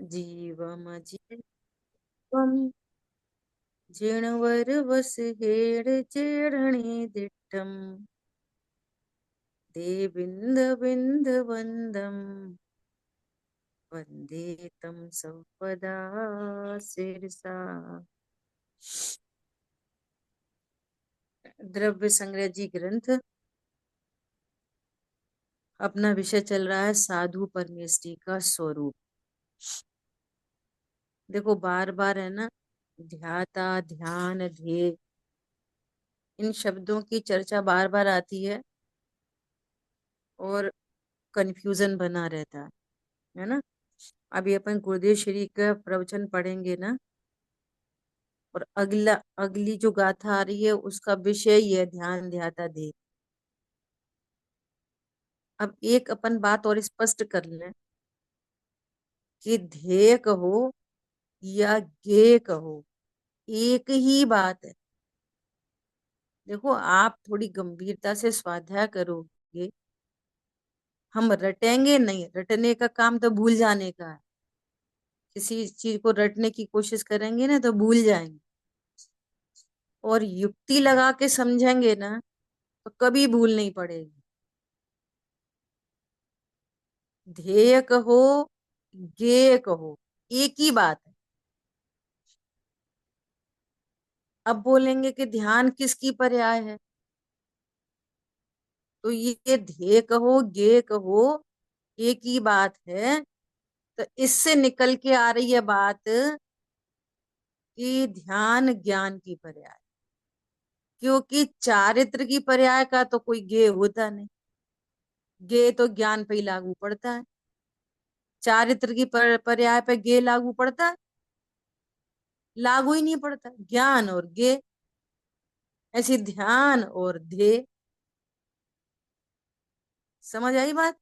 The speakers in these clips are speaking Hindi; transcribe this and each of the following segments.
जीवमजीवम् जिणवरवसहेळ चेळणे दिट्टम् दे बिंद बिंद वंदम वंदे तम संपदा सिरसा। द्रव्य संग्रह जी ग्रंथ। अपना विषय चल रहा है साधु परमेष्टि का स्वरूप। देखो बार बार है ना, ध्याता ध्यान ध्येय इन शब्दों की चर्चा बार बार आती है और कंफ्यूजन बना रहता है ना। अभी अपन गुरुदेव श्री का प्रवचन पढ़ेंगे ना, और अगली जो गाथा आ रही है उसका विषय ही है ध्यान ध्याता ध्येय। अब एक अपन बात और स्पष्ट कर लें कि ध्येय कहो या ज्ञेय कहो, एक ही बात है। देखो आप थोड़ी गंभीरता से स्वाध्याय करोगे, हम रटेंगे नहीं, रटने का काम तो भूल जाने का है। किसी चीज को रटने की कोशिश करेंगे ना तो भूल जाएंगे, और युक्ति लगा के समझेंगे ना तो कभी भूल नहीं पड़ेगी। ध्येय कहो ज्ञेय कहो, एक ही बात है। अब बोलेंगे कि ध्यान किसकी पर्याय है, तो ये ध्येय कहो ज्ञेय कहो एक ही बात है। तो इससे निकल के आ रही है बात कि ध्यान ज्ञान की पर्याय, क्योंकि चारित्र की पर्याय का तो कोई ज्ञेय होता नहीं। ज्ञेय तो ज्ञान पे ही लागू पड़ता है, चारित्र की पर्याय पे ज्ञेय लागू पड़ता है? लागू ही नहीं पड़ता। ज्ञान और ज्ञेय, ऐसी ध्यान और ध्येय। समझ आई बात?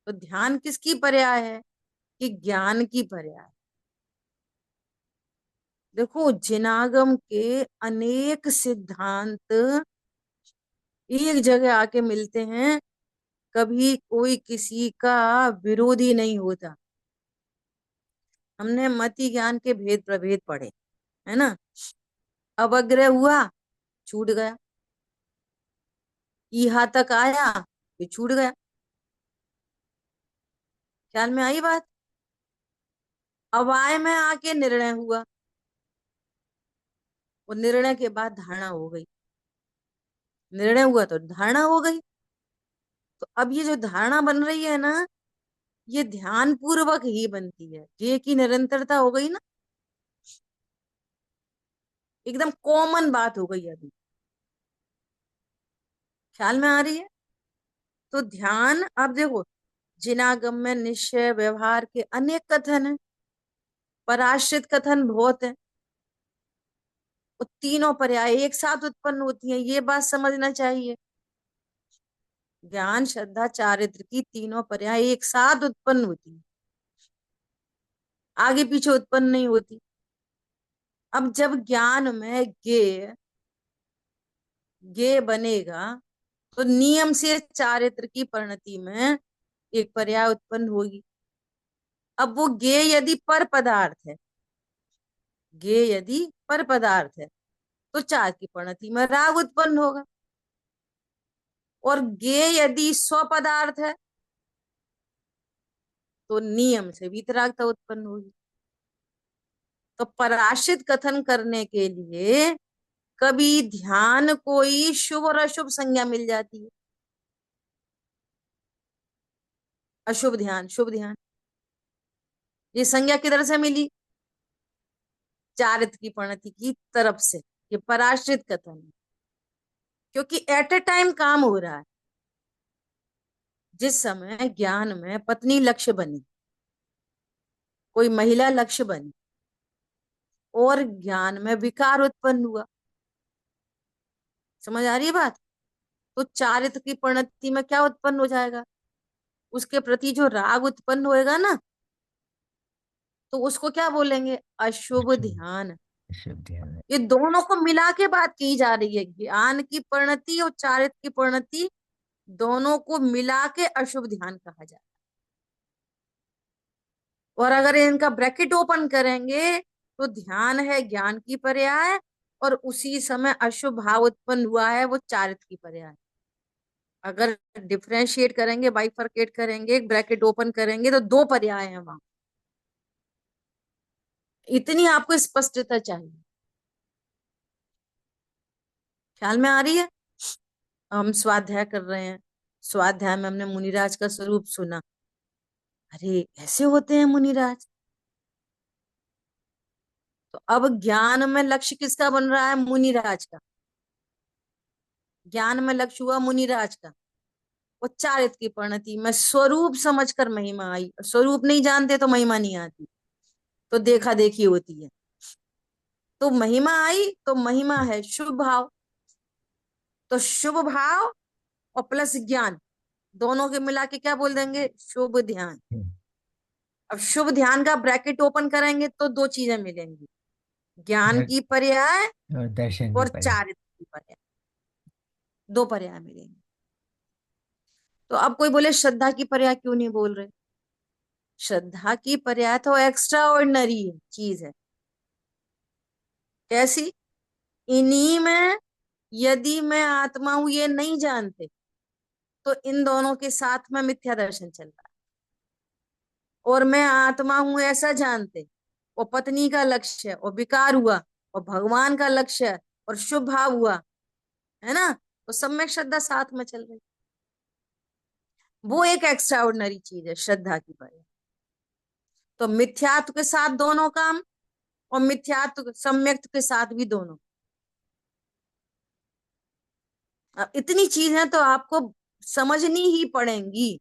तो ध्यान किसकी पर्याय है कि ज्ञान की पर्याय। देखो जिनागम के अनेक सिद्धांत एक जगह आके मिलते हैं, कभी कोई किसी का विरोधी नहीं होता। हमने मति ज्ञान के भेद प्रभेद पढ़े है ना। अवग्रह हुआ, छूट गया। यहाँ तक आया, ये छूट गया। ख्याल में आई बात? अवाय में आके निर्णय हुआ, और निर्णय के बाद धारणा हो गई। निर्णय हुआ तो धारणा हो गई। तो अब ये जो धारणा बन रही है ना, ये ध्यान पूर्वक ही बनती है। ये की निरंतरता हो गई ना, एकदम कॉमन बात हो गई अभी। ख्याल में आ रही है? तो ध्यान, अब देखो जिनागम में निश्चय व्यवहार के अनेक कथन है, पराश्रित कथन बहुत है। वो तीनों पर्याय एक साथ उत्पन्न होती हैं, ये बात समझना चाहिए। ज्ञान श्रद्धा चारित्र की तीनों पर्याय एक साथ उत्पन्न होती है, आगे पीछे उत्पन्न नहीं होती। अब जब ज्ञान में ज्ञेय ज्ञेय बनेगा तो नियम से चारित्र की परिणति में एक पर्याय उत्पन्न होगी। अब वो ज्ञेय यदि पर पदार्थ है, ज्ञेय यदि पर पदार्थ है तो चार की परिणति में राग उत्पन्न होगा। और ज्ञेय यदि स्व पदार्थ है तो नियम से वितरागता उत्पन्न होगी। तो पराश्रित कथन करने के लिए कभी ध्यान को ही शुभ और अशुभ संज्ञा मिल जाती है। अशुभ ध्यान शुभ ध्यान, ये संज्ञा किधर से मिली? चारित्र की परिणति की तरफ से। ये पराश्रित कथन है, क्योंकि एट ए टाइम काम हो रहा है। जिस समय ज्ञान में पत्नी लक्ष्य बनी, कोई महिला लक्ष्य बनी, और ज्ञान में विकार उत्पन्न हुआ। समझ आ रही है बात? तो चारित्र की परिणति में क्या उत्पन्न हो जाएगा? उसके प्रति जो राग उत्पन्न होएगा ना, तो उसको क्या बोलेंगे? अशुभ ध्यान। शुभ ध्यान है। ये दोनों को मिला के बात की जा रही है, ज्ञान की परिणति और चारित्र की परिणति, दोनों को मिला के अशुभ ध्यान कहा जाता है। और अगर इनका ब्रैकेट ओपन करेंगे तो ध्यान है ज्ञान की पर्याय, और उसी समय अशुभ भाव उत्पन्न हुआ है वो चारित्र की पर्याय। अगर डिफ्रेंशिएट करेंगे, बाइफरकेट करेंगे, ब्रैकेट ओपन करेंगे, तो दो पर्याय हैं वहां। इतनी आपको स्पष्टता चाहिए। ख्याल में आ रही है? हम स्वाध्याय कर रहे हैं, स्वाध्याय में हमने मुनिराज का स्वरूप सुना। अरे ऐसे होते हैं मुनिराज। तो अब ज्ञान में लक्ष्य किसका बन रहा है? मुनिराज का। ज्ञान में लक्ष्य हुआ मुनिराज का। वो चारित्र की परिणति में स्वरूप समझकर महिमा आई। स्वरूप नहीं जानते तो महिमा नहीं आती, तो देखा देखी होती है। तो महिमा आई, तो महिमा है शुभ भाव। तो शुभ भाव और प्लस ज्ञान, दोनों के मिला के क्या बोल देंगे? शुभ ध्यान। अब शुभ ध्यान का ब्रैकेट ओपन करेंगे तो दो चीजें मिलेंगी, ज्ञान दर- की पर्याय और दर्शन की और पर्याय। चारित्र की पर्याय। दो पर्याय मिलेंगे। तो अब कोई बोले श्रद्धा की पर्याय क्यों नहीं बोल रहे? श्रद्धा की पर्याय तो एक्स्ट्रा ऑर्डिनरी चीज है। कैसी? इन्हीं में यदि मैं आत्मा हूं ये नहीं जानते, तो इन दोनों के साथ में मिथ्या दर्शन चल रहा है। और मैं आत्मा हूं ऐसा जानते, और पत्नी का लक्ष्य है और विकार हुआ, और भगवान का लक्ष्य है और शुभ भाव हुआ, है ना? तो सम्यक श्रद्धा साथ में चल रही। वो एक एक्स्ट्रा ऑर्डिनरी चीज है श्रद्धा की पर्याय। तो मिथ्यात्व के साथ दोनों काम, और मिथ्यात्व सम्यक्त के साथ भी दोनों। अब इतनी चीजें तो आपको समझनी ही पड़ेंगी,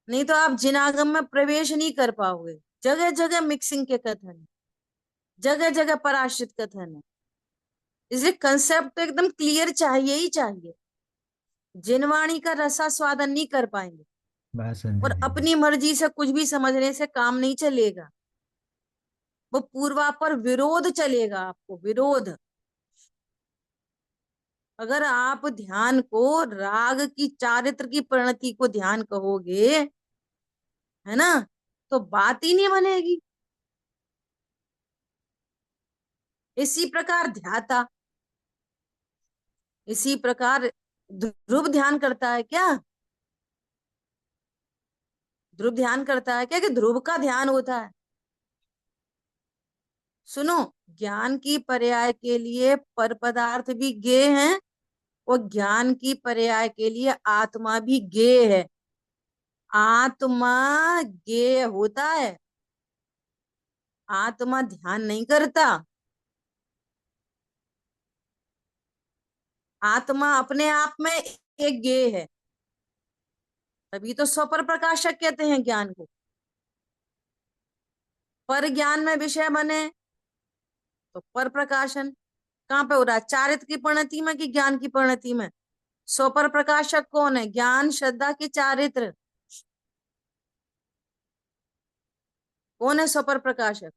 नहीं तो आप जिनागम में प्रवेश नहीं कर पाओगे। जगह जगह मिक्सिंग के कथन है, जगह जगह पराश्रित कथन है। इसलिए कंसेप्ट तो एकदम क्लियर चाहिए ही चाहिए। जिनवाणी का रसास्वादन नहीं कर पाएंगे, बात सुनते और थे। अपनी मर्जी से कुछ भी समझने से काम नहीं चलेगा। वो पूर्वापर विरोध चलेगा, आपको विरोध। अगर आप ध्यान को राग की चारित्र की परिणति को ध्यान कहोगे, है ना, तो बात ही नहीं बनेगी। इसी प्रकार ध्याता, इसी प्रकार ध्रुव ध्यान करता है क्या? ध्रुव ध्यान करता है क्या कि ध्रुव का ध्यान होता है? सुनो, ज्ञान की पर्याय के लिए पर पदार्थ भी ज्ञेय हैं, और ज्ञान की पर्याय के लिए आत्मा भी ज्ञेय है। आत्मा ज्ञेय होता है, आत्मा ध्यान नहीं करता। आत्मा अपने आप में एक ज्ञेय है। तभी तो स्वपर प्रकाशक कहते हैं ज्ञान को। पर ज्ञान में विषय बने तो पर प्रकाशन कहाँ पे हो रहा है? चारित्र की परिणति में कि ज्ञान की परिणति में? स्वपर प्रकाशक कौन है? ज्ञान श्रद्धा की चारित्र। कौन है स्वपर प्रकाशक?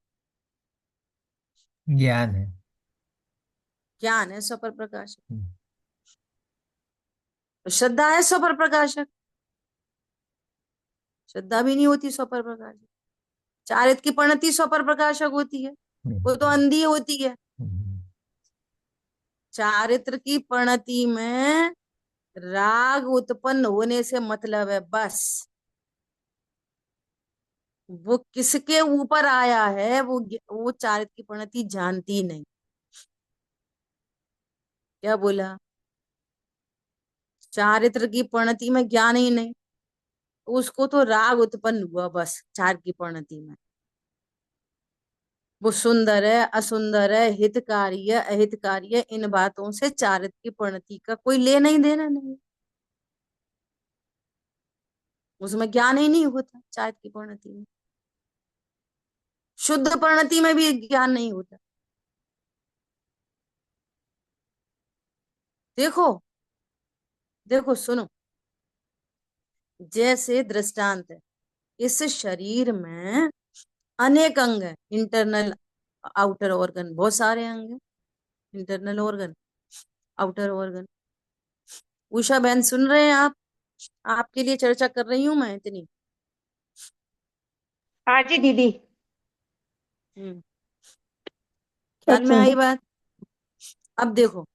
ज्ञान है। ज्ञान है स्वपर प्रकाशक। हम्म। तो श्रद्धा है स्वपर प्रकाशक? श्रद्धा भी नहीं होती स्वपर प्रकाशक। चारित्र की परिणति स्वपर प्रकाशक होती है, वो तो हम्म। अंधी होती है। हम्म। चारित्र की परिणति में राग उत्पन्न होने से मतलब है बस। वो किसके ऊपर आया है वो चारित्र की परिणति जानती नहीं। क्या बोला? चारित्र की परिणति में ज्ञान ही नहीं, उसको तो राग उत्पन्न हुआ बस चार की परिणति में। वो सुंदर है, असुंदर है, हितकारी है, अहितकारी है, इन बातों से चारित्र की परिणति का कोई लेना ही देना नहीं। उसमें ज्ञान ही नहीं होता चारित्र की परिणति में। शुद्ध परिणति में भी ज्ञान नहीं होता। देखो, देखो सुनो, जैसे दृष्टांत है, इस शरीर में अनेक अंग है, इंटरनल आउटर ऑर्गन, बहुत सारे अंग है। Internal organ, outer organ. Usha बहन सुन रहे हैं आप? आपके लिए चर्चा कर रही हूं मैं इतनी। हाँ जी दीदी। हम्म। ख्याल एक में आई मिनट। बात। अब देखो,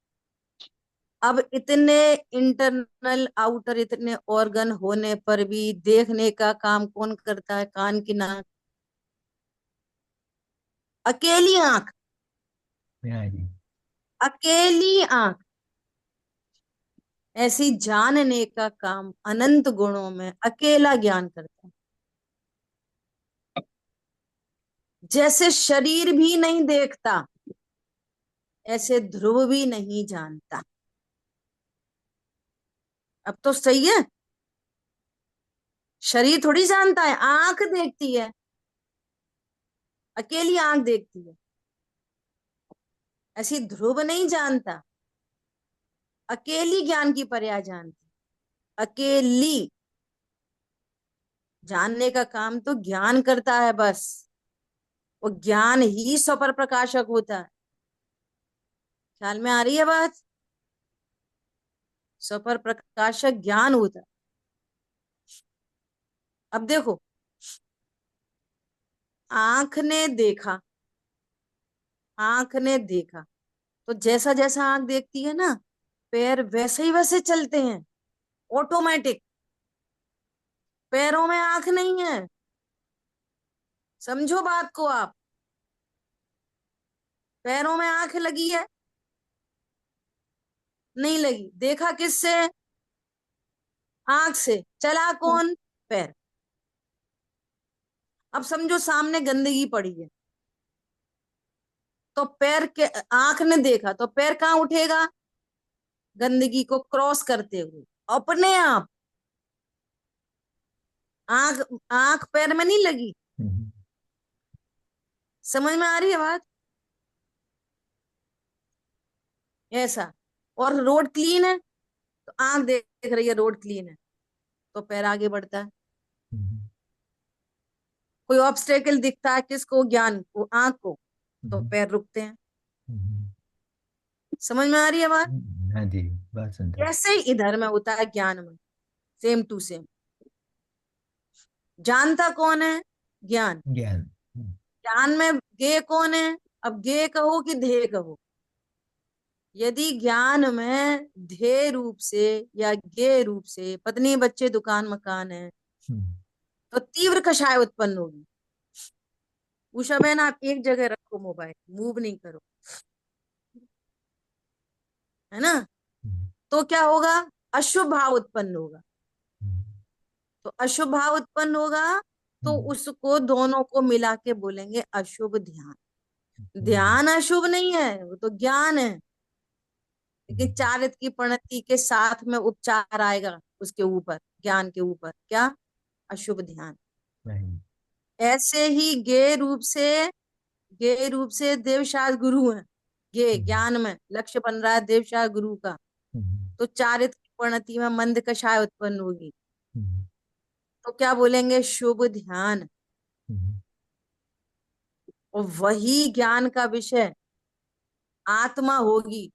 अब इतने इंटरनल आउटर इतने ऑर्गन होने पर भी देखने का काम कौन करता है? कान की नाक, अकेली आंख, हाँ जी। अकेली आंख ऐसी जानने का काम अनंत गुणों में अकेला ज्ञान करता है। जैसे शरीर भी नहीं देखता, ऐसे ध्रुव भी नहीं जानता। अब तो सही है। शरीर थोड़ी जानता है, आंख देखती है, अकेली आंख देखती है। ऐसी ध्रुव नहीं जानता, अकेली ज्ञान की पर्याय जानती, अकेली। जानने का काम तो ज्ञान करता है बस। वो ज्ञान ही स्वपर प्रकाशक होता है। ख्याल में आ रही है बात? स्वपर प्रकाशक ज्ञान होता है। अब देखो, आंख ने देखा, आंख ने देखा, तो जैसा जैसा आंख देखती है ना, पैर वैसे ही वैसे चलते हैं, ऑटोमेटिक। पैरों में आंख नहीं है, समझो बात को आप। पैरों में आंख लगी है? नहीं लगी। देखा किससे? आंख से। चला कौन? पैर। अब समझो सामने गंदगी पड़ी है, तो पैर के, आंख ने देखा तो पैर कहाँ उठेगा? गंदगी को क्रॉस करते हुए अपने आप। आंख, आंख पैर में नहीं लगी। हम्म। समझ में आ रही है बात? ऐसा। और रोड क्लीन है, तो आंख देख रही है रोड क्लीन है, तो पैर आगे बढ़ता है। हम्म। कोई ऑब्स्टेकल दिखता है किसको? ज्ञान को, आंख को, तो हम्म। पैर रुकते हैं। हम्म। समझ में आ रही है बात? हाँ जी, बात सुनता हूँ। कैसे इधर में होता है ज्ञान में, सेम टू सेम। जानता कौन है? ज्ञान। ज्ञान। ज्ञान में गे कौन है? अब गे कहो कि ध्येय कहो, यदि ज्ञान में ध्येय रूप से या ज्ञेय रूप से पत्नी बच्चे दुकान मकान है, हम्म। तो तीव्र कषाय उत्पन्न होगी। उषा बहन, आप एक जगह रखो मोबाइल, मूव नहीं करो, है ना? हम्म। तो क्या होगा? अशुभ भाव उत्पन्न होगा। हम्म। तो अशुभ भाव उत्पन्न होगा, तो हम्म। उसको दोनों को मिला के बोलेंगे अशुभ ध्यान। हम्म। ध्यान अशुभ नहीं है, वो तो ज्ञान है। लेकिन हम्म। चारित्र की प्रणति के साथ में उपचार आएगा उसके ऊपर, ज्ञान के ऊपर, क्या? अशुभ ध्यान। नहीं। ऐसे ही गे रूप से, गे रूप से देवशास्त्र गुरु है। ये हम्म। ज्ञान में लक्ष्य बन रहा है देवशास्त्र गुरु का, हम्म। तो चारित्र की प्रणति में मंद कषाय उत्पन्न होगी। हम्म। तो क्या बोलेंगे? शुभ ध्यान। हम्म। और वही ज्ञान का विषय आत्मा होगी,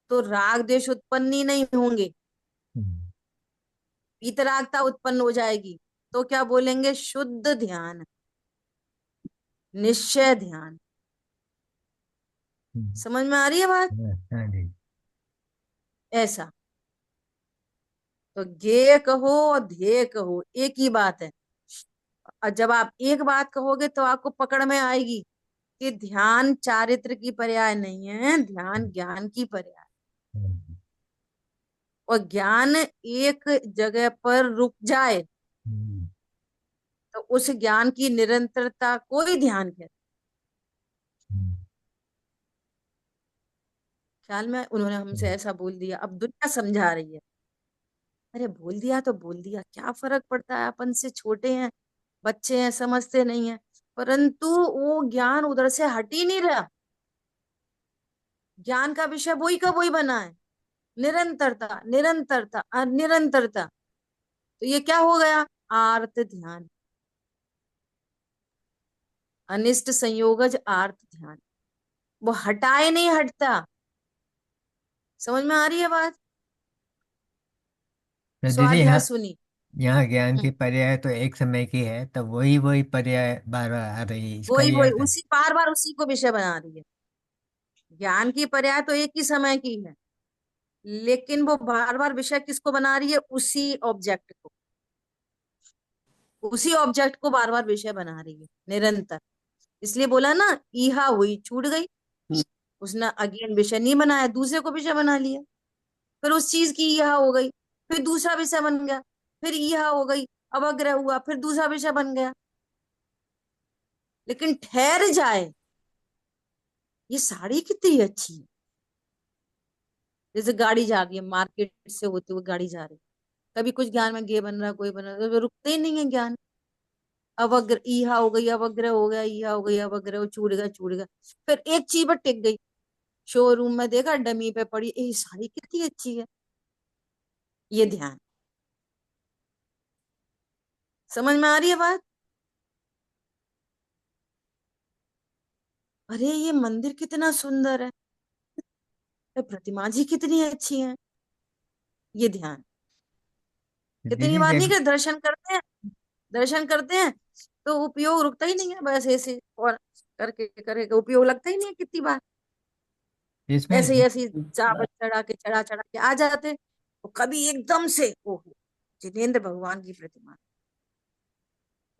तो राग देश उत्पन्न ही नहीं होंगे, हम्म। वीतरागता उत्पन्न हो जाएगी। तो क्या बोलेंगे? शुद्ध ध्यान, निश्चय ध्यान। हम्म। समझ में आ रही है बात? हाँ जी। ऐसा। तो ज्ञेय कहो और ध्येय कहो, एक ही बात है। और जब आप एक बात कहोगे तो आपको पकड़ में आएगी कि ध्यान चारित्र की पर्याय नहीं है, ध्यान ज्ञान की पर्याय। हम्म। और ज्ञान एक जगह पर रुक जाए, हम्म। तो उस ज्ञान की निरंतरता को ही ध्यान कहते हैं। हम्म। ख्याल में? उन्होंने हमसे ऐसा बोल दिया, अब दुनिया समझा रही है। अरे बोल दिया तो बोल दिया, क्या फर्क पड़ता है, अपन से छोटे हैं, बच्चे हैं, समझते नहीं है। परंतु वो ज्ञान उधर से हट ही नहीं रहा। ज्ञान का विषय वही का वही बना है, निरंतरता, निरंतरता और निरंतरता। तो ये क्या हो गया? आर्त ध्यान, अनिष्ट संयोगज आर्त ध्यान। वो हटाए नहीं हटता। समझ में आ रही है बात? तो दीदी स्वाध्याय हाँ। सुनी। यहाँ ज्ञान की पर्याय तो एक समय की है, तब वही वही पर्याय बार बार आ रही है, इसका वही ये वही अर्थ है। उसी बार बार उसी को विषय बना रही है। ज्ञान की पर्याय तो एक ही समय की है, लेकिन वो बार बार विषय किसको बना रही है? उसी ऑब्जेक्ट को, उसी ऑब्जेक्ट को बार बार विषय बना रही है निरंतर। इसलिए बोला ना, ईहा हुई छूट गई। उसने अगेन विषय नहीं बनाया, दूसरे को विषय बना लिया। फिर उस चीज की ईहा हो गई, फिर दूसरा विषय बन गया, फिर ईहा हो गई, अवग्रह हुआ, फिर दूसरा विषय बन गया। लेकिन ठहर जाए, ये साड़ी कितनी अच्छी है। जैसे गाड़ी जा रही है, मार्केट से होते हुए गाड़ी जा रही है, कभी कुछ ज्ञान में गे बन रहा है, कोई बन रहा है, तो रुकते ही नहीं है ज्ञान। अवग्र ईहा हो गई, अवग्रह हो गया, ईहा हो गई, अवग्रह हो, छूट गया छूट गया। फिर एक चीज पर टिक गई, शोरूम में देखा डमी पे पड़ी, ये साड़ी कितनी अच्छी है। ये ध्यान। समझ में आ रही है बात? अरे ये मंदिर कितना सुंदर है, ये प्रतिमा जी कितनी अच्छी है। ये ध्यान। कितनी दीदी बार नहीं देख, कर, दर्शन करते हैं, दर्शन करते हैं तो उपयोग रुकता ही नहीं है, बस ऐसे और करके करके उपयोग लगता ही नहीं है कितनी बार। ऐसे ही इसमें ऐसे ही चावल चढ़ा चढ़ा के आ जाते, तो कभी एकदम से ओहो, जिनेन्द्र भगवान की प्रतिमा,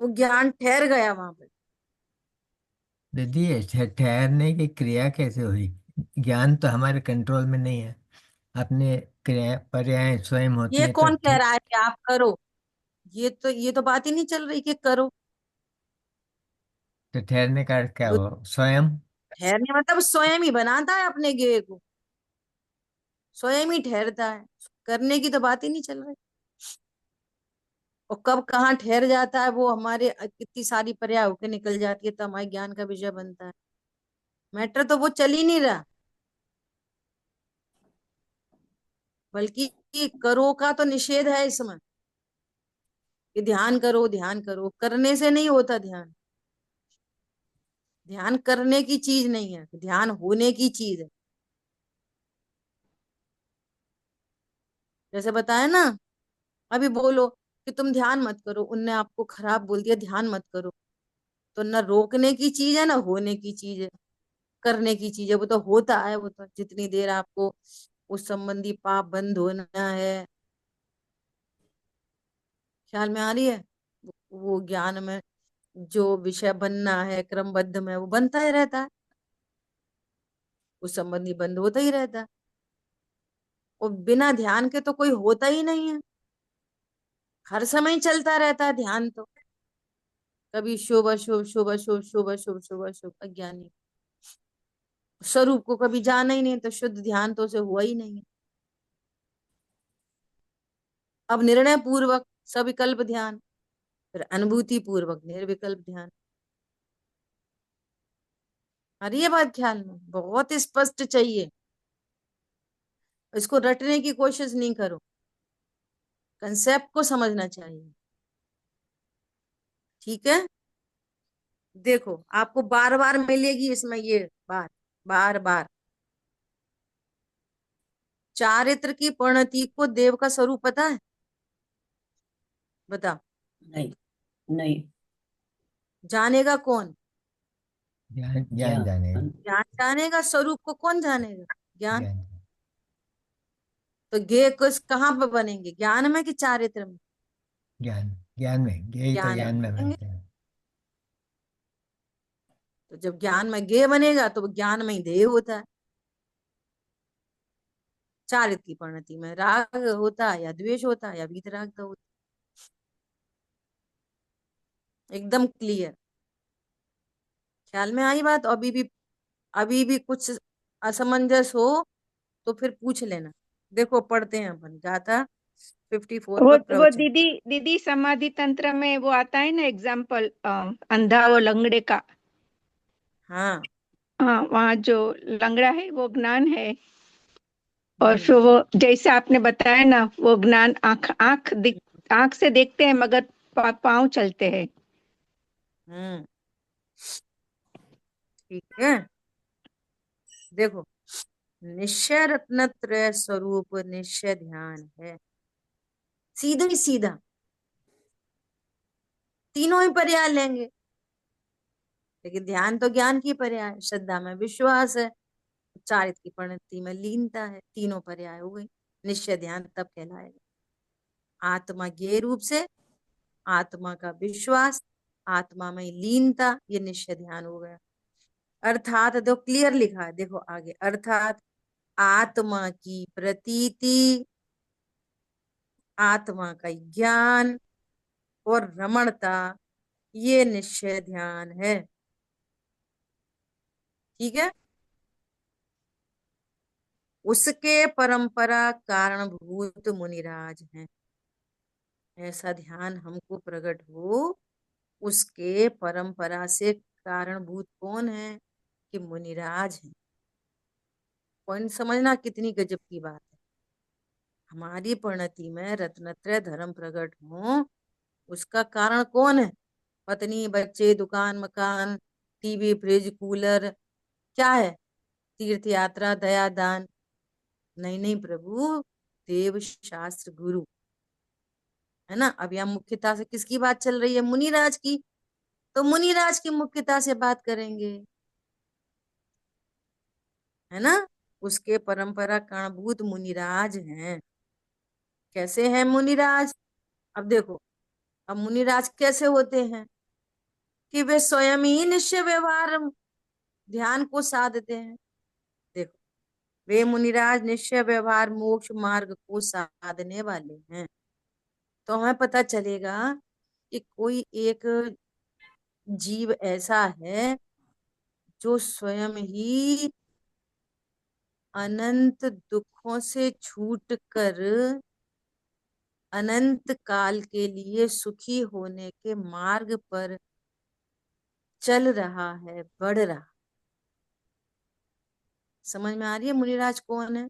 वो ज्ञान ठहर गया वहां पर। दीदी ये ठहरने की क्रिया कैसे हुई? ज्ञान तो हमारे कंट्रोल में नहीं है। अपने क्रिया पर्याय स्वयं होती ये है तो कौन कह ठीक। रहा है कि आप करो? ये तो बात ही नहीं चल रही कि करो। तो ठहरने का अर्थ क्या वो हुआ? स्वयं। ठहरने मतलब स्वयं ही बनाता है अपने गेय को, स्वयं ही ठहरता है। करने की तो बात ही नहीं चल रही। और कब कहाँ ठहर जाता है वो हमारे कितनी सारी पर्याय होके निकल जाती है, तो हमारे ज्ञान का विषय बनता है। मैटर तो वो चल ही नहीं रहा, बल्कि करो का तो निषेध है इसमें, कि ध्यान करो ध्यान करो। करने से नहीं होता ध्यान, ध्यान करने की चीज नहीं है, ध्यान होने की चीज है। जैसे बताया ना, अभी बोलो कि तुम ध्यान मत करो, उनने आपको खराब बोल दिया ध्यान मत करो, तो न रोकने की चीज है ना होने की चीज है, करने की चीज है। वो तो होता है, वो तो जितनी देर आपको उस संबंधी पाप बंद होना है, ख्याल में आ रही है, वो ज्ञान में जो विषय बनना है क्रमबद्ध में, वो बनता ही रहता है, उस संबंधी बंद होता ही रहता है। और बिना ध्यान के तो कोई होता ही नहीं है, हर समय चलता रहता है ध्यान तो। कभी शुभ अशुभ, शुभ अशुभ, शुभ अशुभ, शुभ अशुभ, अज्ञानी स्वरूप को कभी जाना ही नहीं, तो शुद्ध ध्यान तो उसे हुआ ही नहीं है। अब निर्णय पूर्वक सविकल्प ध्यान, फिर अनुभूति पूर्वक निर्विकल्प ध्यान। अरे ये बात ख्याल में बहुत स्पष्ट चाहिए, इसको रटने की कोशिश नहीं करो, कंसेप्ट को समझना चाहिए। ठीक है, देखो आपको बार बार मिलेगी इसमें ये बात, बार बार। चारित्र की परिणति को देव का स्वरूप पता है? बता। नहीं। नहीं। जानेगा कौन? ज्ञान ज्ञान जानेगा। ज्ञान। ज्ञान जानेगा, स्वरूप को कौन जानेगा? ज्ञान। ज्ञान। तो ज्ञेय कुछ कहाँ पे बनेंगे, ज्ञान में कि चारित्र में? ज्ञान। ज्ञान में, यही तो ज्ञान में ज्ञान में बनेंगे। बनते हैं। तो जब ज्ञान में ज्ञेय बनेगा तो वो ज्ञान में ही ध्येय होता है। चारित्र की परिणति में राग होता है या द्वेष होता है या वीतराग का होता है। एकदम क्लियर, ख्याल में आई बात? अभी भी कुछ असमंजस हो तो फिर पूछ लेना। देखो पढ़ते हैं अपन गाथा 54 वो पर वो प्रवचन। दीदी दीदी समाधि तंत्र में वो आता है ना एग्जाम्पल, अंधा और लंगड़े का। हाँ। हाँ, वहाँ जो लंगड़ा है वो ज्ञान है, और हम्म। फिर वो जैसे आपने बताया ना, वो ज्ञान आंख से देखते हैं मगर पाँव चलते हैं। हम्म। ठीक है, देखो निश्चय रत्नत्रय स्वरूप निश्चय ध्यान है, सीधा ही सीधा। तीनों ही पर्याय लेंगे, लेकिन ध्यान तो ज्ञान की पर्याय, श्रद्धा में विश्वास है, चारित्र की परिणति में लीनता है, तीनों पर्याय हो गई। निश्चय ध्यान तब कहलाएगा। आत्मा ज्ञेय रूप से, आत्मा का विश्वास, आत्मा में लीनता, ये निश्चय ध्यान हो गया। अर्थात तो क्लियर लिखा है, देखो आगे, अर्थात आत्मा की प्रतीति, आत्मा का ज्ञान और रमणता, ये निश्चय ध्यान है। ठीक है। उसके परंपरा कारणभूत मुनिराज हैं, ऐसा ध्यान हमको प्रकट हो। उसके परंपरा से कारणभूत कौन है? कि मुनिराज हैं। पॉइंट समझना, कितनी गजब की बात है। हमारी परिणति में रत्नत्रय धर्म प्रकट हो, उसका कारण कौन है? पत्नी, बच्चे, दुकान, मकान, टीवी, फ्रिज, कूलर, क्या है? तीर्थ यात्रा, दया, दान? नहीं नहीं प्रभु, देव, शास्त्र, गुरु, है ना। अब यहाँ मुख्यता से किसकी बात चल रही है? मुनिराज की। तो मुनिराज की मुख्यता से बात करेंगे, है ना। उसके परंपरा कारणभूत मुनिराज हैं। कैसे हैं मुनिराज? अब देखो, अब मुनिराज कैसे होते हैं? कि वे स्वयं ही निश्चय व्यवहार ध्यान को साधते हैं। देखो, वे मुनिराज निश्चय व्यवहार मोक्ष मार्ग को साधने वाले हैं। तो हमें पता चलेगा कि कोई एक जीव ऐसा है जो स्वयं ही अनंत दुखों से छूट कर अनंत काल के लिए सुखी होने के मार्ग पर चल रहा है, बढ़ रहा। समझ में आ रही है मुनिराज कौन है?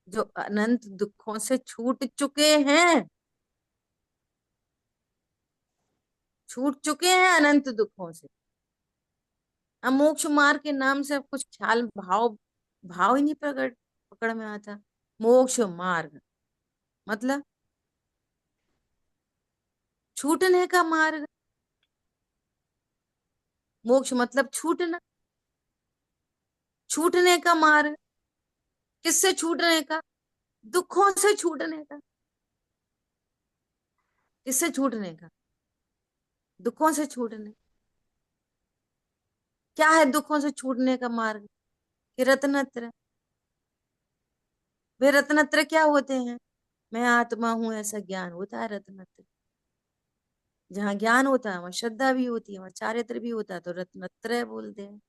जो अनंत दुखों से छूट चुके हैं, छूट चुके हैं अनंत दुखों से। अब मोक्ष मार्ग के नाम से कुछ ख्याल भाव भाव ही नहीं प्रकट पकड़ में आता। मोक्ष मार्ग मतलब छूटने का मार्ग। मोक्ष मतलब छूटना, छूटने का मार्ग। किससे छूटने का? दुखों से छूटने का। किससे छूटने का? दुखों से छूटने। क्या है दुखों से छूटने का मार्ग? कि रत्नत्र। वे रत्नत्र क्या होते हैं? मैं आत्मा हूं ऐसा ज्ञान होता है रत्नत्र। जहाँ ज्ञान होता है वहां श्रद्धा भी होती है, वहां चारित्र भी होता है, तो रत्नत्रय बोलते हैं।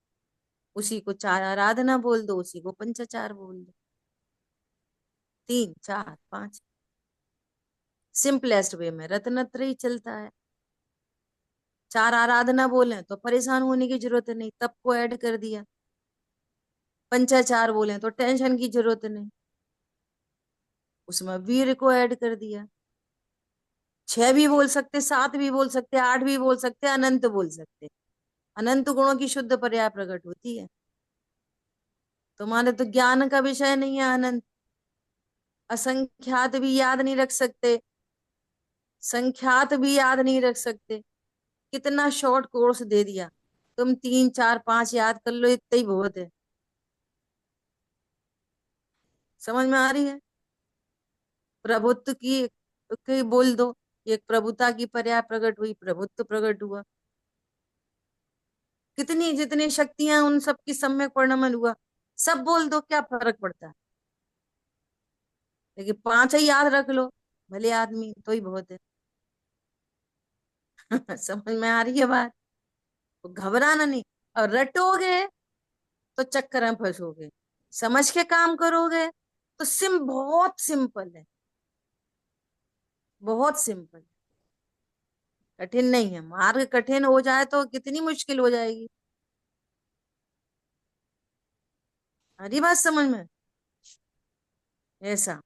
उसी को चार आराधना बोल दो, उसी को पंचाचार बोल दो। 3 4 5 सिंपलेस्ट वे में रत्नत्रय ही चलता है। चार आराधना बोले तो परेशान होने की जरूरत नहीं, तप को ऐड कर दिया। पंचाचार बोले तो टेंशन की जरूरत नहीं, उसमें वीर को ऐड कर दिया। 6 भी बोल सकते, 7 भी बोल सकते, 8 भी बोल सकते, अनंत बोल सकते। अनंत गुणों की शुद्ध पर्याय प्रकट होती है। तुम्हारे तो ज्ञान का विषय नहीं है अनंत। असंख्यात भी याद नहीं रख सकते, संख्यात भी याद नहीं रख सकते। कितना शॉर्ट कोर्स दे दिया, तुम 3 4 5 याद कर लो, इतना ही बहुत है। समझ में आ रही है? प्रभुत्व की बोल दो, एक प्रभुता की पर्याय प्रकट हुई, प्रभुत्व प्रकट हुआ। कितनी जितनी शक्तियां उन सब की सम्यक परिणमन हुआ, सब बोल दो, क्या फर्क पड़ता है। लेकिन 5 ही याद रख लो, भले आदमी, तो ही बहुत है। समझ में आ रही है बात? तो घबराना नहीं। और रटोगे तो चक्कर में फंसोगे, समझ के काम करोगे तो बहुत सिंपल है, बहुत सिंपल। कठिन नहीं है। मार्ग कठिन हो जाए तो कितनी मुश्किल हो जाएगी। हरी बात समझ में? ऐसा।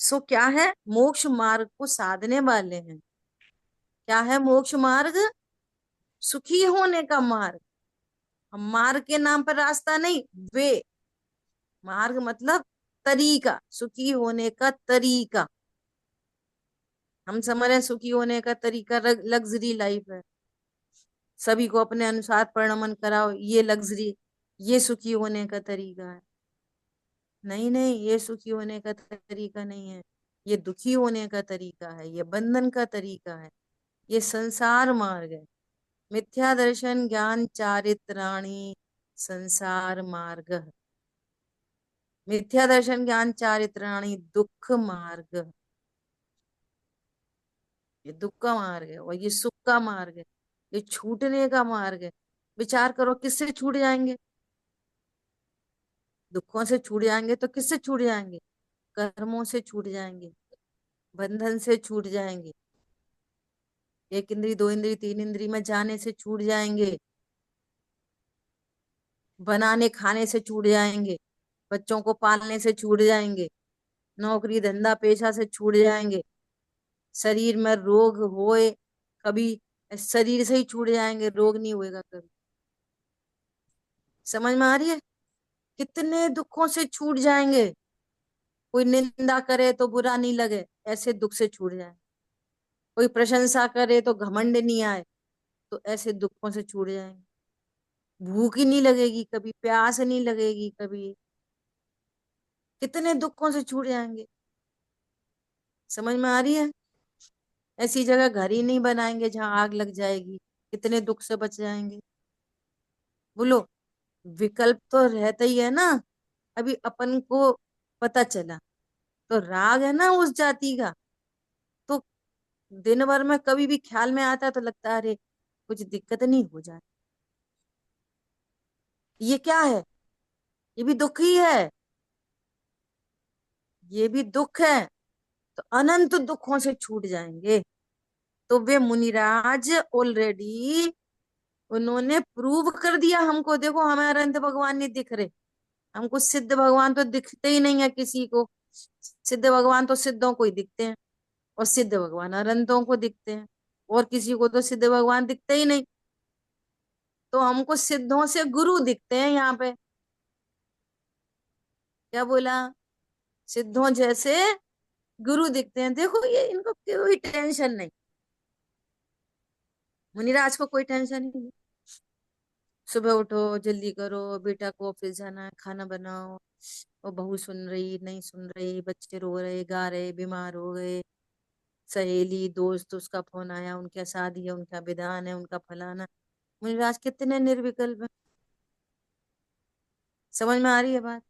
सो क्या है? मोक्ष मार्ग को साधने वाले हैं। क्या है मोक्ष मार्ग? सुखी होने का मार्ग। हम मार्ग के नाम पर रास्ता नहीं, वे। मार्ग मतलब तरीका, सुखी होने का तरीका। हम समझ रहे हैं सुखी होने का तरीका लग्जरी लाइफ है, सभी को अपने अनुसार परिणमन कराओ, ये लग्जरी, ये सुखी होने का तरीका है। नहीं नहीं, ये सुखी होने का तरीका नहीं है, ये दुखी होने का तरीका है, ये बंधन का तरीका है, ये संसार मार्ग है। मिथ्या दर्शन ज्ञान चारित्राणि संसार मार्ग। मिथ्या दर्शन ज्ञान चारित्राणि दुख मार्ग। ये दुख का मार्ग है और ये सुख का मार्ग है, ये छूटने का मार्ग है। विचार करो किससे छूट जाएंगे? दुखों से छूट जाएंगे तो किससे छूट जाएंगे? कर्मों से छूट जाएंगे, बंधन से छूट जाएंगे, एक इंद्री, दो इंद्री, तीन इंद्री में जाने से छूट जाएंगे, बनाने खाने से छूट जाएंगे, बच्चों को पालने से छूट जाएंगे, नौकरी धंधा पेशा से छूट जाएंगे, शरीर में रोग होए कभी, शरीर से ही छूट जाएंगे, रोग नहीं होएगा कभी। समझ में आ रही है? कितने दुखों से छूट जाएंगे। कोई निंदा करे तो बुरा नहीं लगे, ऐसे दुख से छूट जाए। कोई प्रशंसा करे तो घमंड नहीं आए, तो ऐसे दुखों से छूट जाएंगे। भूख ही नहीं लगेगी कभी, प्यास नहीं लगेगी कभी, कितने दुखों से छूट जाएंगे। समझ में आ रही है? ऐसी जगह घर ही नहीं बनाएंगे जहां आग लग जाएगी, कितने दुख से बच जाएंगे। बोलो, विकल्प तो रहता ही है ना। अभी अपन को पता चला तो राग है ना उस जाति का, तो दिन भर में कभी भी ख्याल में आता है तो लगता है अरे कुछ दिक्कत नहीं हो जाए। ये क्या है? ये भी दुख ही है, ये भी दुख है। तो अनंत दुखों से छूट जाएंगे। तो वे मुनिराज ऑलरेडी उन्होंने प्रूव कर दिया हमको। देखो हमें अनंत भगवान नहीं दिख रहे, हमको सिद्ध भगवान तो दिखते ही नहीं है किसी को। सिद्ध भगवान तो सिद्धों को ही दिखते हैं, और सिद्ध भगवान अनंतों को दिखते हैं, और किसी को तो सिद्ध भगवान दिखते ही नहीं। तो हमको सिद्धों से गुरु दिखते हैं यहाँ पे। क्या बोला? सिद्धों जैसे गुरु दिखते हैं। देखो ये इनको कोई टेंशन नहीं, मुनिराज को कोई टेंशन नहीं। सुबह उठो, जल्दी करो, बेटा को ऑफिस जाना है, खाना बनाओ, और बहू सुन रही नहीं सुन रही, बच्चे रो रहे गा रहे, बीमार हो गए, सहेली दोस्त उसका फोन आया, उनका शादी है, उनका विधान है, उनका फलाना। मुनिराज कितने निर्विकल्प है। समझ में आ रही है बात?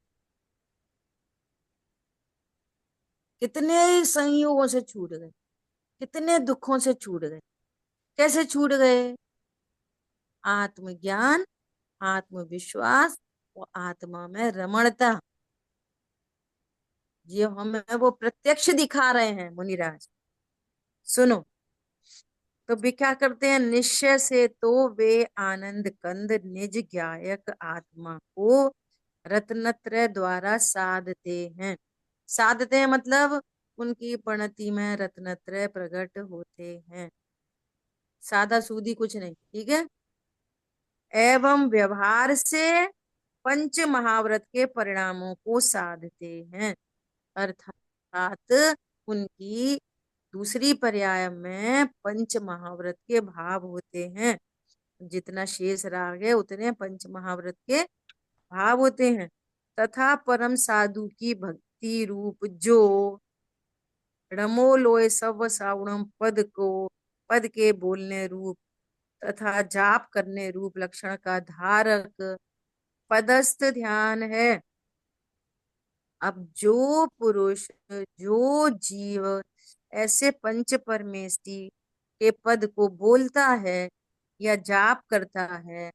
कितने संयोगों से छूट गए, कितने दुखों से छूट गए। कैसे छूट गए? आत्मज्ञान, आत्मविश्वास और आत्मा में रमणता, ये हमें वो प्रत्यक्ष दिखा रहे हैं मुनिराज। सुनो, तो वे क्या करते हैं? निश्चय से तो वे आनंद कंद निज ज्ञायक आत्मा को रत्नत्रय द्वारा साधते हैं। साधते हैं मतलब उनकी प्रणति में रत्नत्रय प्रकट होते हैं। सादा सूदी कुछ नहीं, ठीक है। एवं व्यवहार से पंच महाव्रत के परिणामों को साधते हैं, अर्थात उनकी दूसरी पर्याय में पंच महाव्रत के भाव होते हैं। जितना शेष राग है उतने पंच महाव्रत के भाव होते हैं। तथा परम साधु की भक्ति रूप जो रमोलोय सव सावणम पद को, पद के बोलने रूप तथा जाप करने रूप लक्षण का धारक पदस्थ ध्यान है। अब जो पुरुष, जो जीव ऐसे पंच परमेष्टि के पद को बोलता है या जाप करता है,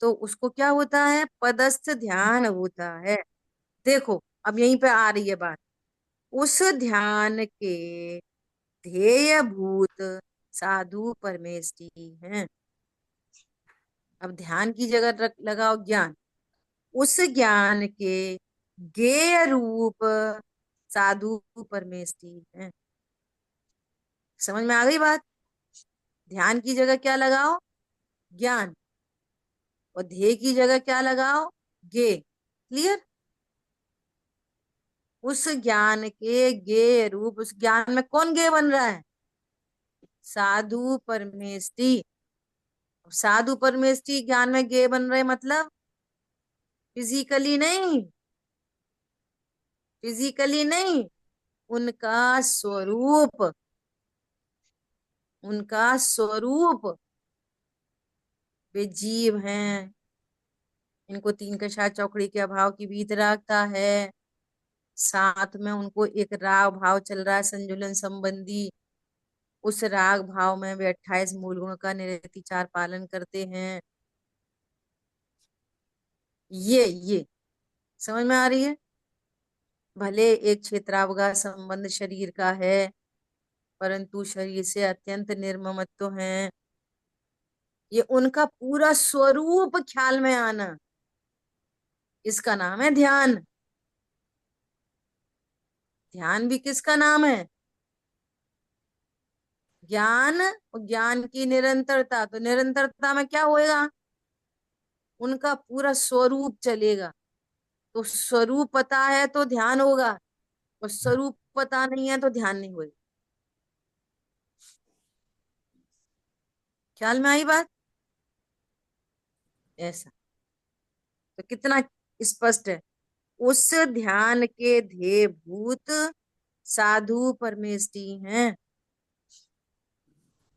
तो उसको क्या होता है? पदस्थ ध्यान होता है। देखो अब यहीं पे आ रही है बात। उस ध्यान के ध्येय भूत साधु परमेष्टि हैं। अब ध्यान की जगह लगाओ ज्ञान। उस ज्ञान के ज्ञेय रूप साधु परमेष्टि हैं। समझ में आ गई बात? ध्यान की जगह क्या लगाओ? ज्ञान। और ध्येय की जगह क्या लगाओ? ज्ञेय। क्लियर? उस ज्ञान के ज्ञेय रूप, उस ज्ञान में कौन ज्ञेय बन रहा है? साधु परमेष्टि। साधु परमेष्टि ज्ञान में गे बन रहे, मतलब फिजिकली नहीं, फिजिकली नहीं, उनका स्वरूप, उनका स्वरूप। वे जीव हैं, इनको तीन कषाय चौकड़ी के अभाव की वीतरागता है, साथ में उनको एक राग भाव चल रहा है संजुलन संबंधी, उस राग भाव में वे 28 मूल गुण का निरतिचार पालन करते हैं। ये समझ में आ रही है। भले एक क्षेत्रावगाह संबंध शरीर का है, परंतु शरीर से अत्यंत निर्ममत्व है। ये उनका पूरा स्वरूप ख्याल में आना, इसका नाम है ध्यान। ध्यान भी किसका नाम है? ज्ञान और ज्ञान की निरंतरता। तो निरंतरता में क्या होएगा? उनका पूरा स्वरूप चलेगा। तो स्वरूप पता है तो ध्यान होगा, और स्वरूप पता नहीं है तो ध्यान नहीं होगा। ख्याल में आई बात? ऐसा तो कितना स्पष्ट है। उस ध्यान के ध्येय भूत साधु परमेष्टि हैं,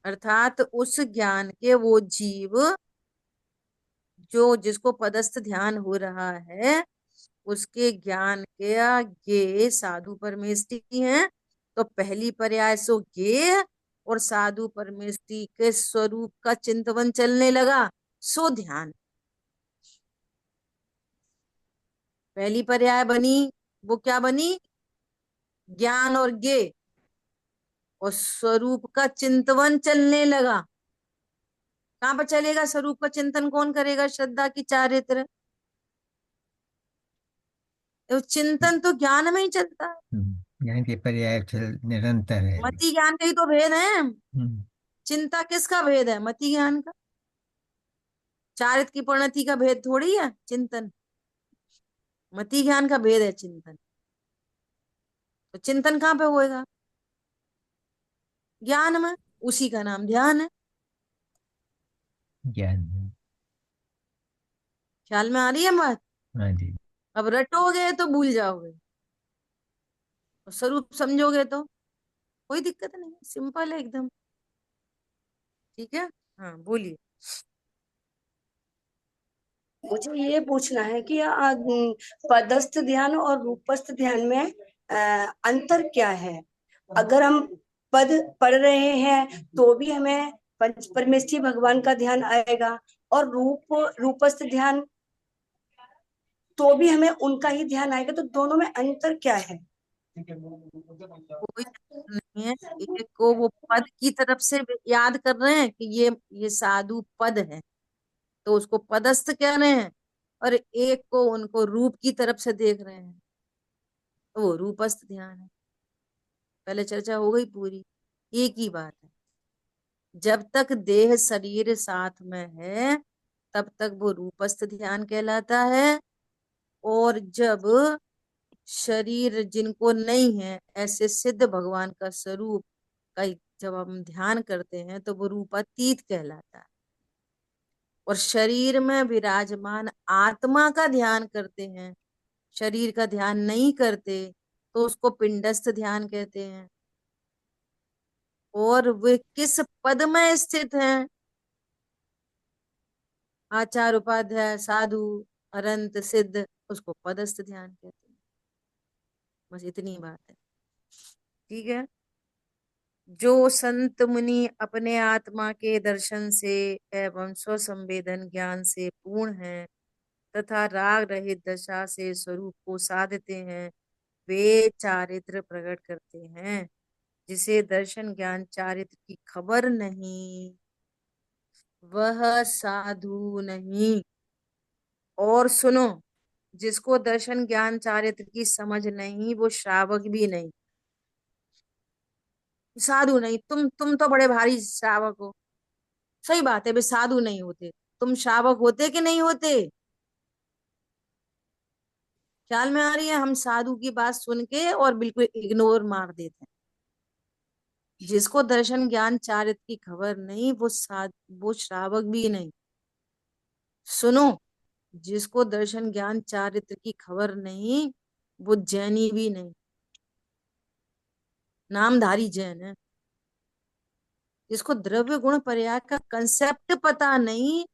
अर्थात उस ज्ञान के वो जीव जो जिसको पदस्थ ध्यान हो रहा है, उसके ज्ञान के ये साधु परमेष्टि हैं। तो पहली पर्याय सो ये और साधु परमेष्टि के स्वरूप का चिंतन चलने लगा, सो ध्यान। पहली पर्याय बनी, वो क्या बनी? ज्ञान और ज्ञे, और स्वरूप का चिंतन चलने लगा। कहाँ पर चलेगा स्वरूप का चिंतन? कौन करेगा? श्रद्धा की चारित्र। तो चिंतन तो ज्ञान में ही चलता है। ज्ञान के पर्याय निरंतर है। मति ज्ञान का ही तो भेद है। हम्म, चिंता किसका भेद है? मति ज्ञान का। चारित्र की परिणति का भेद थोड़ी है चिंतन, मति ज्ञान का भेद है चिंतन। तो चिंतन कहाँ पे होएगा? ज्ञान में, उसी का नाम ध्यान है। ज्ञान। ख्याल में आ रही है बात? हाँ जी। अब रटोगे तो भूल जाओगे, और स्वरूप समझोगे तो कोई दिक्कत नहीं, सिंपल है एकदम। ठीक है, हाँ बोलिए। मुझे ये पूछना है कि पदस्थ ध्यान और रूपस्थ ध्यान में अंतर क्या है? अगर हम पद पढ़ रहे हैं तो भी हमें पंच परमेष्ठी भगवान का ध्यान आएगा, और रूपस्थ ध्यान तो भी हमें उनका ही ध्यान आएगा। तो दोनों में अंतर क्या है? कोई नहीं है। एक को वो पद की तरफ से याद कर रहे हैं कि ये साधु पद है, तो उसको पदस्थ कह रहे हैं, और एक को उनको रूप की तरफ से देख रहे हैं, तो वो रूपस्थ ध्यान है। पहले चर्चा हो गई पूरी, एक ही बात है। जब तक देह शरीर साथ में है तब तक वो रूपस्थ ध्यान कहलाता है, और जब शरीर जिनको नहीं है, ऐसे सिद्ध भगवान का स्वरूप का जब हम ध्यान करते हैं तो वो रूपातीत कहलाता है। और शरीर में विराजमान आत्मा का ध्यान करते हैं, शरीर का ध्यान नहीं करते, तो उसको पिंडस्थ ध्यान कहते हैं। और वे किस पद में स्थित हैं? आचार उपाध्याय साधु अनंत सिद्ध, उसको पदस्थ ध्यान कहते हैं। बस इतनी बात है। ठीक है। जो संत मुनि अपने आत्मा के दर्शन से एवं स्वसंवेदन ज्ञान से पूर्ण है तथा राग रहित दशा से स्वरूप को साधते हैं, वे चारित्र प्रकट करते हैं। जिसे दर्शन ज्ञान चारित्र की खबर नहीं, वह साधु नहीं। और सुनो, जिसको दर्शन ज्ञान चारित्र की समझ नहीं, वो श्रावक भी नहीं, साधु नहीं। तुम तो बड़े भारी श्रावक हो। सही बात है, वे साधु नहीं होते। तुम श्रावक होते कि नहीं होते? ख्याल में आ रही है? हम साधु की बात सुन के और बिल्कुल इग्नोर मार देते हैं। जिसको दर्शन ज्ञान चारित्र की खबर नहीं, वो श्रावक भी नहीं। सुनो, जिसको दर्शन ज्ञान चारित्र की खबर नहीं, वो जैनी भी नहीं, नामधारी जैन है। जिसको द्रव्य गुण पर्याय का कंसेप्ट पता नहीं,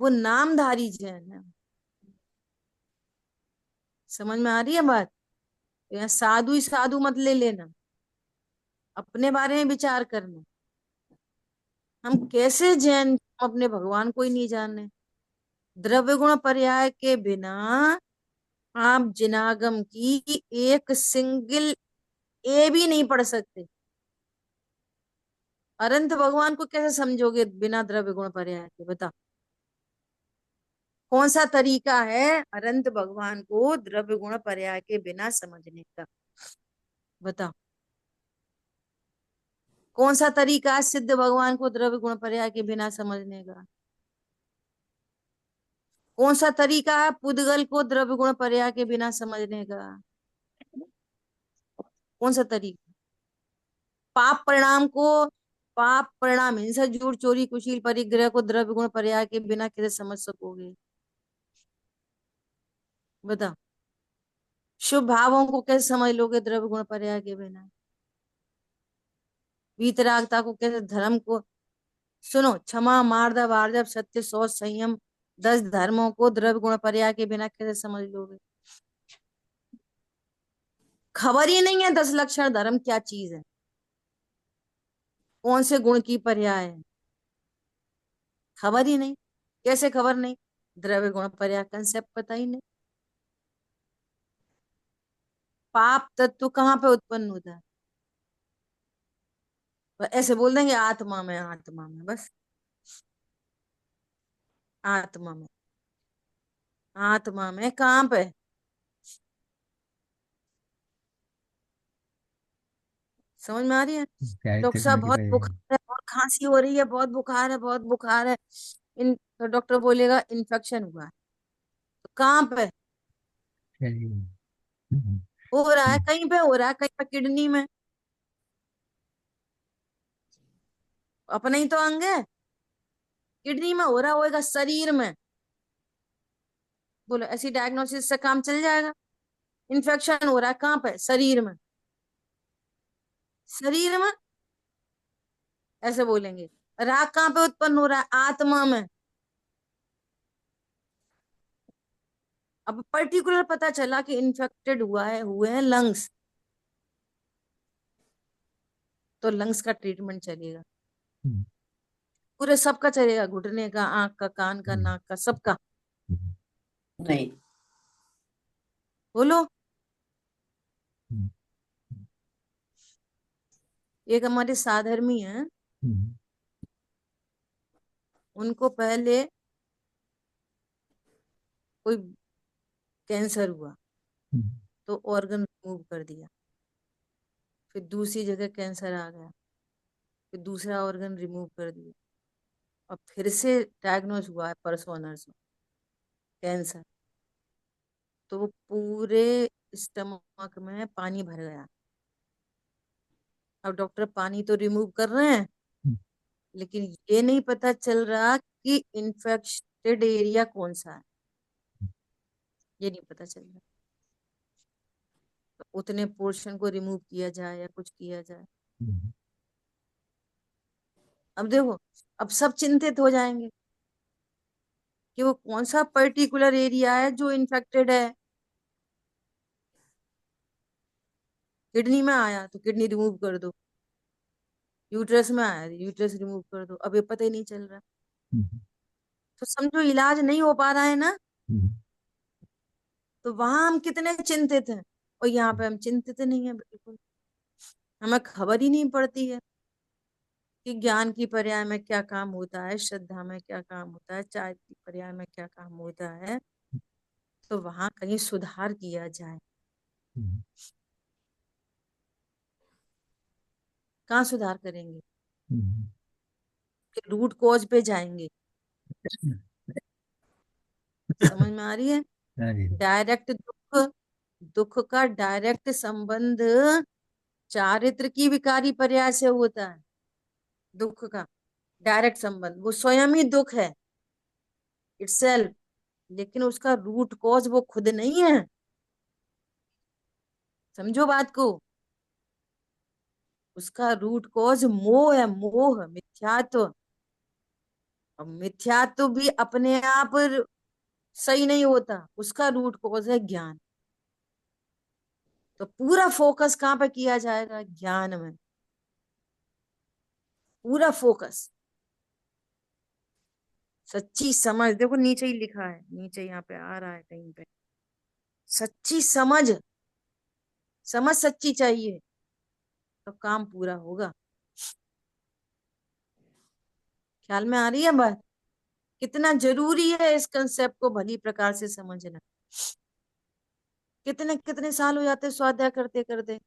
वो नामधारी जैन है। समझ में आ रही है बात? तो यहाँ साधु ही साधु मत ले लेना, अपने बारे में विचार करना। हम कैसे जैन, हम अपने भगवान को ही नहीं जाने। द्रव्य गुण पर्याय के बिना आप जिनागम की एक सिंगल ए भी नहीं पढ़ सकते। अनंत भगवान को कैसे समझोगे बिना द्रव्य गुण पर्याय के? बता, कौन सा तरीका है अनंत भगवान को द्रव्य गुण पर्याय के बिना समझने का? बता, कौन सा तरीका है सिद्ध भगवान को द्रव्य गुण पर्याय के बिना समझने का? कौन सा तरीका है पुद्गल को द्रव्य गुण पर्याय के बिना समझने का? कौन सा तरीका? पाप परिणाम को, पाप परिणाम हिंसा झूठ चोरी कुशील परिग्रह को द्रव्य गुण पर्याय के बिना कैसे समझ सकोगे? बता, शुभ भावों को कैसे समझ लोगे द्रव्य गुण पर्याय के बिना? वीतरागता को कैसे, धर्म को, सुनो, क्षमा मार्दव आर्जव सत्य शौच संयम 10 धर्मों को द्रव्य गुण पर्याय के बिना कैसे समझ लोगे? खबर ही नहीं है 10 लक्षण धर्म क्या चीज है, कौन से गुण की पर्याय है, खबर ही नहीं। कैसे खबर नहीं? द्रव्य गुण पर्याय कंसेप्ट पता ही नहीं। पाप तत्व कहाँ पे उत्पन्न होता है? ऐसे बोल देंगे आत्मा में, आत्मा में, बस आत्मा में। आत्मा में कहाँ पे? समझ में आ रही है? डॉक्टर चारित्र साहब गुण की बहुत पर्याय। बुखार है, बहुत खांसी हो रही है, बहुत बुखार है, बहुत बुखार है। इन तो डॉक्टर बोलेगा इन्फेक्शन हुआ है। तो कहाँ पे शरीर में। हम्म, हो रहा है? कहीं पे हो रहा है, कहीं पे किडनी में। अपना ही तो अंग है। किडनी में हो रहा होगा, शरीर में। बोलो, ऐसी डायग्नोसिस से काम चल जाएगा? इन्फेक्शन हो रहा है कहाँ पे? शरीर में। शरीर में ऐसे बोलेंगे। राग कहाँ पे उत्पन्न हो रहा है? आत्मा में। अब पर्टिकुलर पता चला कि इन्फेक्टेड हुआ है, हुए हैं लंग्स, तो लंग्स का ट्रीटमेंट चलेगा। हम्म, पूरे सबका चलेगा, घुटने का, आंख का, कान का, हम्म, नाक का, सबका। हम्म, नहीं। बोलो। हम्म, एक हमारे साधर्मी हैं, हम्म, उनको पहले कोई कैंसर हुआ हम्म, तो ऑर्गन रिमूव कर दिया। फिर दूसरी जगह कैंसर आ गया, फिर दूसरा ऑर्गन रिमूव कर दिया। और फिर से डायग्नोज हुआ है परसों नरसों कैंसर। तो वो पूरे स्टमक में पानी भर गया। अब डॉक्टर पानी तो रिमूव कर रहे हैं, हम्म, लेकिन ये नहीं पता चल रहा कि इन्फेक्टेड एरिया कौन सा है, ये नहीं पता चल रहा। तो उतने पोर्शन को रिमूव किया जाए या कुछ किया जाए। हम्म, अब देखो, अब सब चिंतित हो जाएंगे कि वो कौन सा पर्टिकुलर एरिया है जो इन्फेक्टेड है। किडनी में आया तो किडनी रिमूव कर दो, यूट्रस में आया यूट्रस रिमूव कर दो। अब ये पता ही नहीं चल रहा। हम्म, तो समझो इलाज नहीं हो पा रहा है ना। हम्म, तो वहां हम कितने चिंतित हैं, और यहाँ पे हम चिंतित नहीं है बिल्कुल। हमें खबर ही नहीं पड़ती है कि ज्ञान की पर्याय में क्या काम होता है, श्रद्धा में क्या काम होता है, चाय की पर्याय में क्या काम होता है। तो वहां कहीं सुधार किया जाए। हम्म, कहाँ सुधार करेंगे? हम्म, रूट कॉज पे जाएंगे। समझ में आ रही है? हाँ जी। डायरेक्ट दुख, दुख का डायरेक्ट संबंध चारित्र की विकारी पर्याय से होता है दुख का डायरेक्ट संबंध, वो स्वयं ही दुख है इटसेल्फ, लेकिन उसका रूट कॉज वो खुद नहीं है। समझो बात को, उसका रूट कॉज मोह है, मोह, मिथ्यात्व। अब मिथ्यात्व भी अपने आप सही नहीं होता, उसका रूट कॉज है ज्ञान। तो पूरा फोकस कहाँ पे किया जाएगा? ज्ञान में, पूरा फोकस। सच्ची समझ, देखो नीचे ही लिखा है, नीचे यहाँ पे आ रहा है कहीं पे, सच्ची समझ, समझ सच्ची चाहिए तो काम पूरा होगा। ख्याल में आ रही है बात? कितना जरूरी है इस कंसेप्ट को भली प्रकार से समझना। कितने कितने साल हो जाते स्वाध्याय करते करते,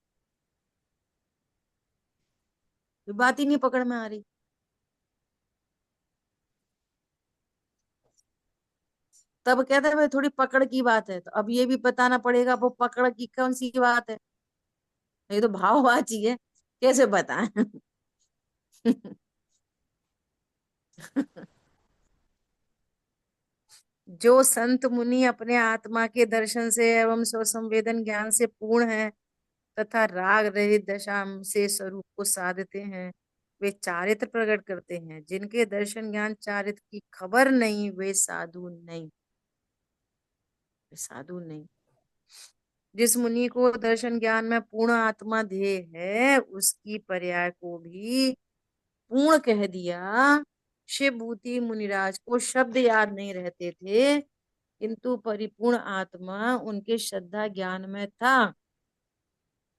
बात ही नहीं पकड़ में आ रही। तब कहते हैं भाई थोड़ी पकड़ की बात है, तो अब ये भी बताना पड़ेगा वो पकड़ की कौन सी बात है। ये तो भाववाची है, कैसे बताएं? जो संत मुनि अपने आत्मा के दर्शन से एवं स्वसंवेदन ज्ञान से पूर्ण है तथा राग रहित दशा से स्वरूप को साधते हैं, वे चारित्र प्रकट करते हैं। जिनके दर्शन ज्ञान चारित्र की खबर नहीं, वे साधु नहीं, वे साधु नहीं। जिस मुनि को दर्शन ज्ञान में पूर्ण आत्मा ध्येय है, उसकी पर्याय को भी पूर्ण कह दिया। शिवभूति मुनिराज को शब्द याद नहीं रहते थे, किंतु परिपूर्ण आत्मा उनके श्रद्धा ज्ञान में था।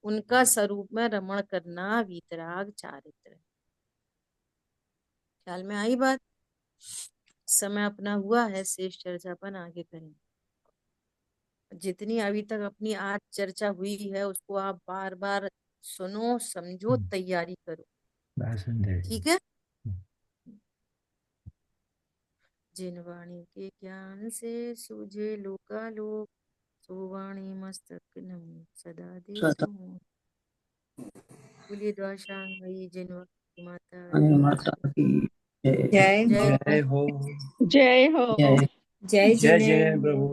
उनका स्वरूप में रमण करना वीतराग चारित्र है। ख्याल में आई बात? समय अपना हुआ है, शेष चर्चा अपन आगे करेंगे। जितनी अभी तक अपनी आज चर्चा हुई है उसको आप बार बार सुनो, समझो, तैयारी करो, ठीक है? जिन वाणी के ज्ञान से सूझे लोकालोक, सो वाणी मस्तक नमो सदा देसु। बोलिए द्वाशांगी जिन माता माता की जय। जय जय जय हो। जय हो। जय जय जय जिने जय प्रभु।